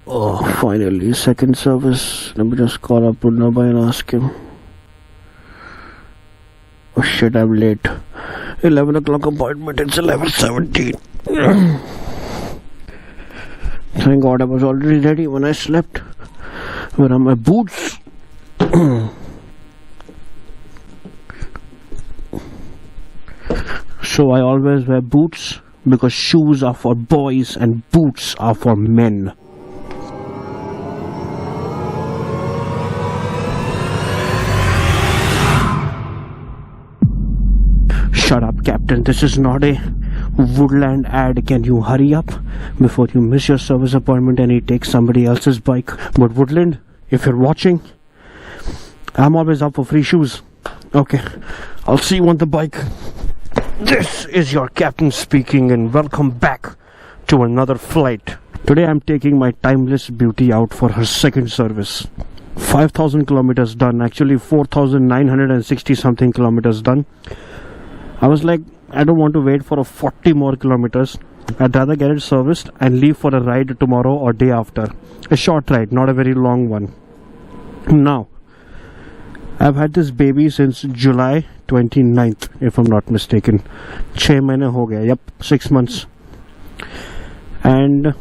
Oh, finally, second service. Let me just call up Punnabai and ask him. Oh shit, I'm late. 11 o'clock appointment, it's 11:17. Thank God I was already ready when I slept. Where are my boots? So I always wear boots because shoes are for boys and boots are for men. Shut up, Captain. This is not a Woodland ad. Can you hurry up before you miss your service appointment and he takes somebody else's bike? But Woodland, if you're watching, I'm always up for free shoes. Okay, I'll see you on the bike. This is your captain speaking and welcome back to another flight. Today I'm taking my timeless beauty out for her second service. 5,000 kilometers done, actually 4,960 something kilometers done. I was like, I don't want to wait for 40 more kilometers. I'd rather get it serviced and leave for a ride tomorrow or day after. A short ride, not a very long one. Now, I've had this baby since July 29th, if I'm not mistaken. 6 mahine ho gaya. Yep, 6 months. And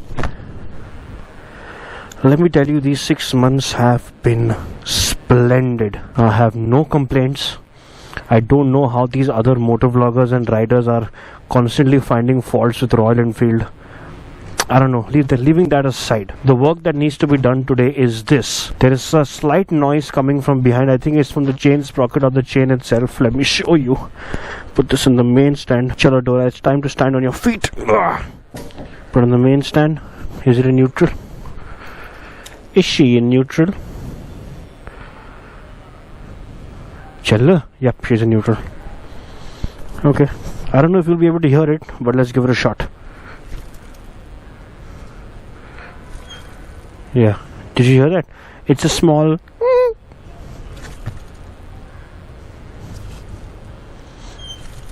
let me tell you, these 6 months have been splendid. I have no complaints. I don't know how these other motor vloggers and riders are constantly finding faults with Royal Enfield. I don't know, leaving that aside. The work that needs to be done today is this. There is a slight noise coming from behind. I think it's from the chain sprocket or the chain itself. Let me show you. Put this in the main stand. Chalo Dora, it's time to stand on your feet. Put on the main stand. Is it in neutral? Is she in neutral? Challa? Yep, she's in neutral. Okay. I don't know if you'll be able to hear it, but let's give it a shot. Yeah. Did you hear that? It's a small...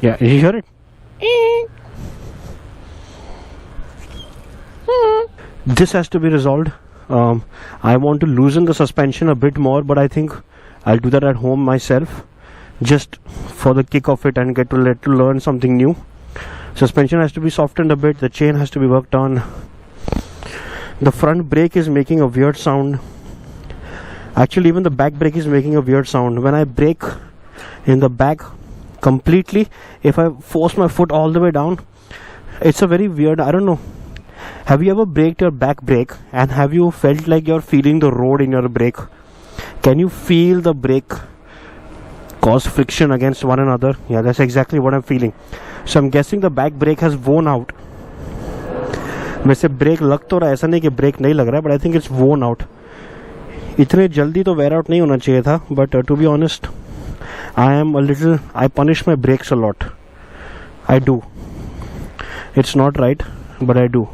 Yeah, did you hear it? This has to be resolved. I want to loosen the suspension a bit more, but I think I'll do that at home myself, just for the kick of it and get to learn something new. Suspension has to be softened a bit. The chain has to be worked on. The front brake is making a weird sound. Actually, even the back brake is making a weird sound. When I brake in the back completely, if I force my foot all the way down, it's a very weird, I don't know. Have you ever braked your back brake and have you felt like you're feeling the road in your brake? Can you feel the brake cause friction against one another? Yeah, that's exactly what I'm feeling. So I'm guessing the back brake has worn out. वैसे break लग तो रहा, ऐसा नहीं कि break नहीं लग रहा है, but I think it's worn out. इतने जल्दी तो wear out नहीं होना चाहिए था, but to be honest, I punish my brakes a lot. I do. It's not right, but I do.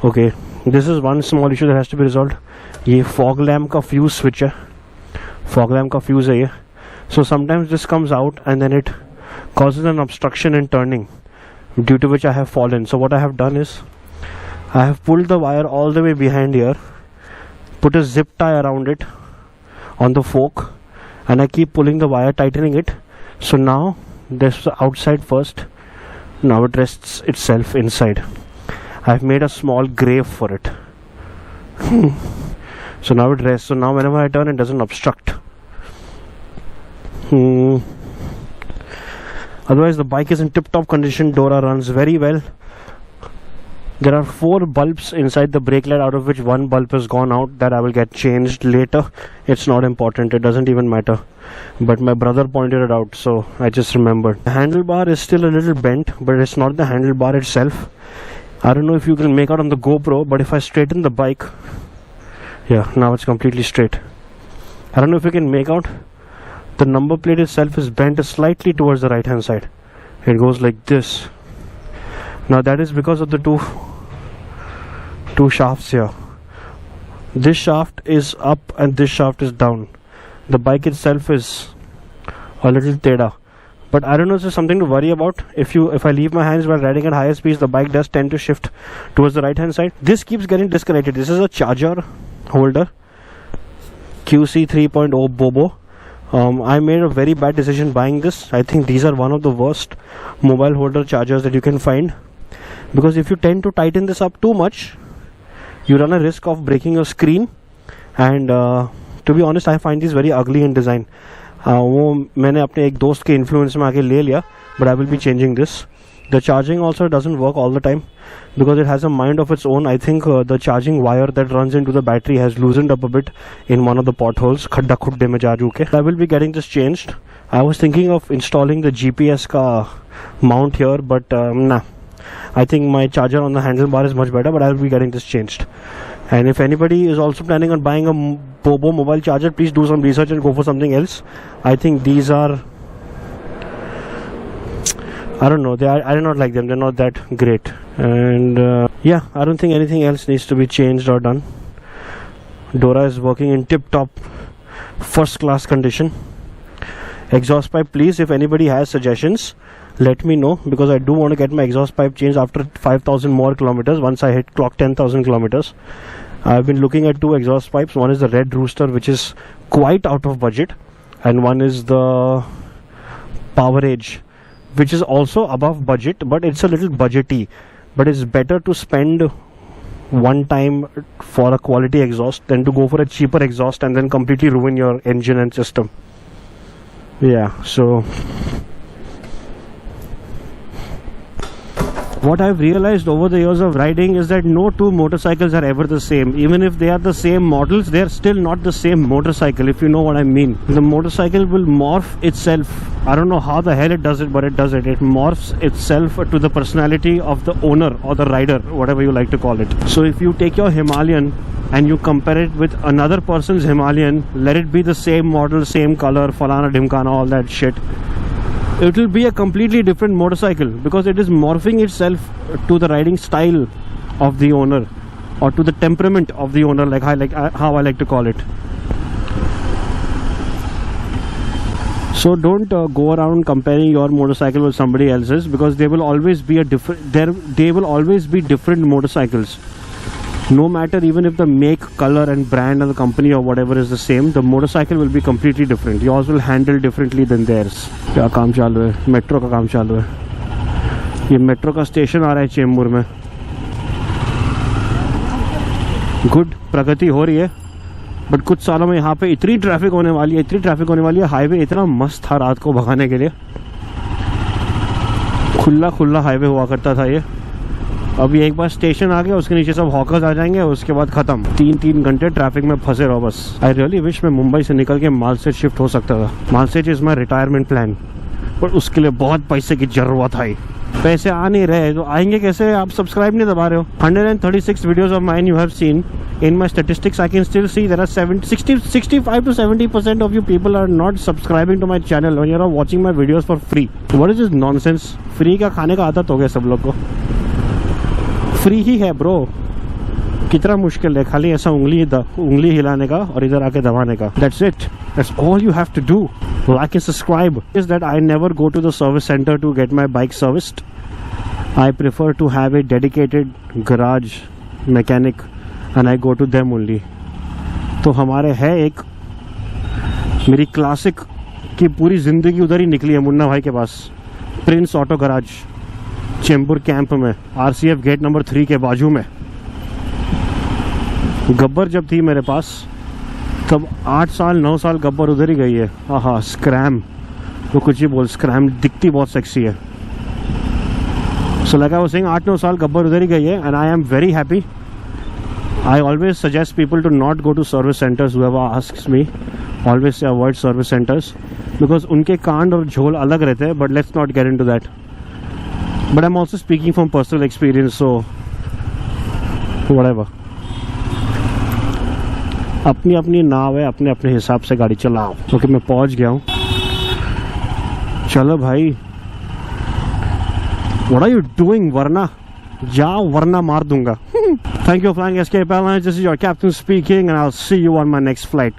Okay, this is one small issue that has to be resolved. ये fog lamp का fuse switch है. Fog lamp का fuse है ये. So sometimes this comes out and then it causes an obstruction in turning, due to which I have fallen. So what I have done is, I have pulled the wire all the way behind here, put a zip tie around it on the fork, and I keep pulling the wire, tightening it. So now this is outside first, now it rests itself inside. I've made a small grave for it. So now it rests. So now whenever I turn, it doesn't obstruct. Otherwise the bike is in tip-top condition. Dora runs very well. There are 4 bulbs inside the brake light, out of which 1 bulb has gone out. That I will get changed later. It's not important, it doesn't even matter, but my brother pointed it out, so I just remembered. The handlebar is still a little bent, but it's not the handlebar itself. I don't know if you can make out on the GoPro, but if I straighten the bike, yeah, now it's completely straight. I don't know if you can make out. The number plate itself is bent slightly towards the right hand side. It goes like this. Now that is because of the two shafts here. This shaft is up and this shaft is down. The bike itself is a little teda. but I don't know if there's something to worry about. If I leave my hands while riding at higher speeds, the bike does tend to shift towards the right hand side. This keeps getting disconnected. This is a charger holder, QC 3.0 Bobo. I made a very bad decision buying this. I think these are one of the worst mobile holder chargers that you can find, because if you tend to tighten this up too much, you run a risk of breaking your screen. And to be honest, I find these very ugly in design. वो मैंने अपने एक दोस्त के influence में आके ले लिया, but I will be changing this. The charging also doesn't work all the time because it has a mind of its own. I think the charging wire that runs into the battery has loosened up a bit in one of the potholes. खड्डा खुड्डे में जा रुके. I will be getting this changed. I was thinking of installing the GPS का mount here, but nah. I think my charger on the handlebar is much better, but I will be getting this changed. And if anybody is also planning on buying a Bobo mobile charger, please do some research and go for something else. I think these are, I don't know, I do not like them. They're not that great. And yeah, I don't think anything else needs to be changed or done. Dora is working in tip-top first class condition. Exhaust pipe, please, if anybody has suggestions, let me know, because I do want to get my exhaust pipe changed after 5,000 more kilometers once I clock 10,000 kilometers. I've been looking at two exhaust pipes. One is the Red Rooster, which is quite out of budget, and one is the Power Age, which is also above budget, but it's a little budgety. But it's better to spend one time for a quality exhaust than to go for a cheaper exhaust and then completely ruin your engine and system. Yeah, so what I've realized over the years of riding is that no two motorcycles are ever the same. Even if they are the same models, they're still not the same motorcycle, if you know what I mean. The motorcycle will morph itself. I don't know how the hell it does it, but it does it. It morphs itself to the personality of the owner or the rider, whatever you like to call it. So if you take your Himalayan and you compare it with another person's Himalayan, let it be the same model, same color, falana dhimkana, all that shit, it will be a completely different motorcycle, because it is morphing itself to the riding style of the owner, or to the temperament of the owner, like how I like to call it. So don't go around comparing your motorcycle with somebody else's, because they will always be they will always be different motorcycles. No matter, even if the make, color and brand and the company or whatever is the same, the motorcycle will be completely different. Yours will handle differently than theirs. क्या काम चालू है? Metro का काम चालू है. ये metro का स्टेशन आ रहा है चेंबूर में. गुड, प्रगति हो रही है, बट कुछ सालों में यहाँ पे इतनी ट्रैफिक होने वाली है. हाईवे इतना मस्त था रात को भगाने के लिए. खुला हाईवे हुआ करता था ये. अभी एक बार स्टेशन आ गया, उसके नीचे सब हॉकर्स आ जाएंगे, उसके बाद खत्म. 3 घंटे ट्रैफिक में फंसे रहो बस. आई रियली विश मैं मुंबई से निकल के मालसेज शिफ्ट हो सकता था. Malshej is my retirement plan, पर उसके लिए बहुत पैसे की जरूरत है. पैसे आ नहीं रहे तो आएंगे कैसे? आप सब्सक्राइब नहीं दबा रहे हो. 136 videos of mine you have seen. In my statistics, I can still see there are 65 to 70% of you people are not subscribing to my channel when you are watching my videos for free. What is this nonsense? Free का खाने का आदत हो गया सब लोग को. Free ही है ब्रो. कितना मुश्किल है, खाली ऐसा उंगली हिलाने का और इधर आके दबाने का. That's it. That's all you have to do. Like and subscribe. Is that I never go to the service center to get my bike serviced. I prefer to have a dedicated garage mechanic and I go to them only. तो हमारे है एक, मेरी classic की पूरी जिंदगी उधर ही निकली है मुन्ना भाई के पास. Prince auto garage, Chembur camp में, RCF गेट नंबर 3 के बाजू में. गब्बर जब थी मेरे पास तब 8 साल 9 साल गब्बर उधर ही गई है. हाँ, स्क्रैम, वो कुछ ही बोल, स्क्रैम दिखती बहुत सेक्सी है. So like I was saying, 8-9 साल गब्बर उधर ही गई है and I am very happy. I always suggest people to not go to service centers. Whoever asks me, always say avoid service centers, because उनके कांड और झोल अलग रहते हैं. But let's not get into that. But I'm also speaking from personal experience, so whatever. अपनी अपनी नाव है, अपने अपने हिसाब से गाड़ी चलाओ. ओके, मैं पहुंच गया हूँ. चलो भाई. What are you doing, वरना जाओ, वरना मार दूंगा. Thank you for flying Escape Airlines. This is your captain speaking, and I'll see you on my next flight.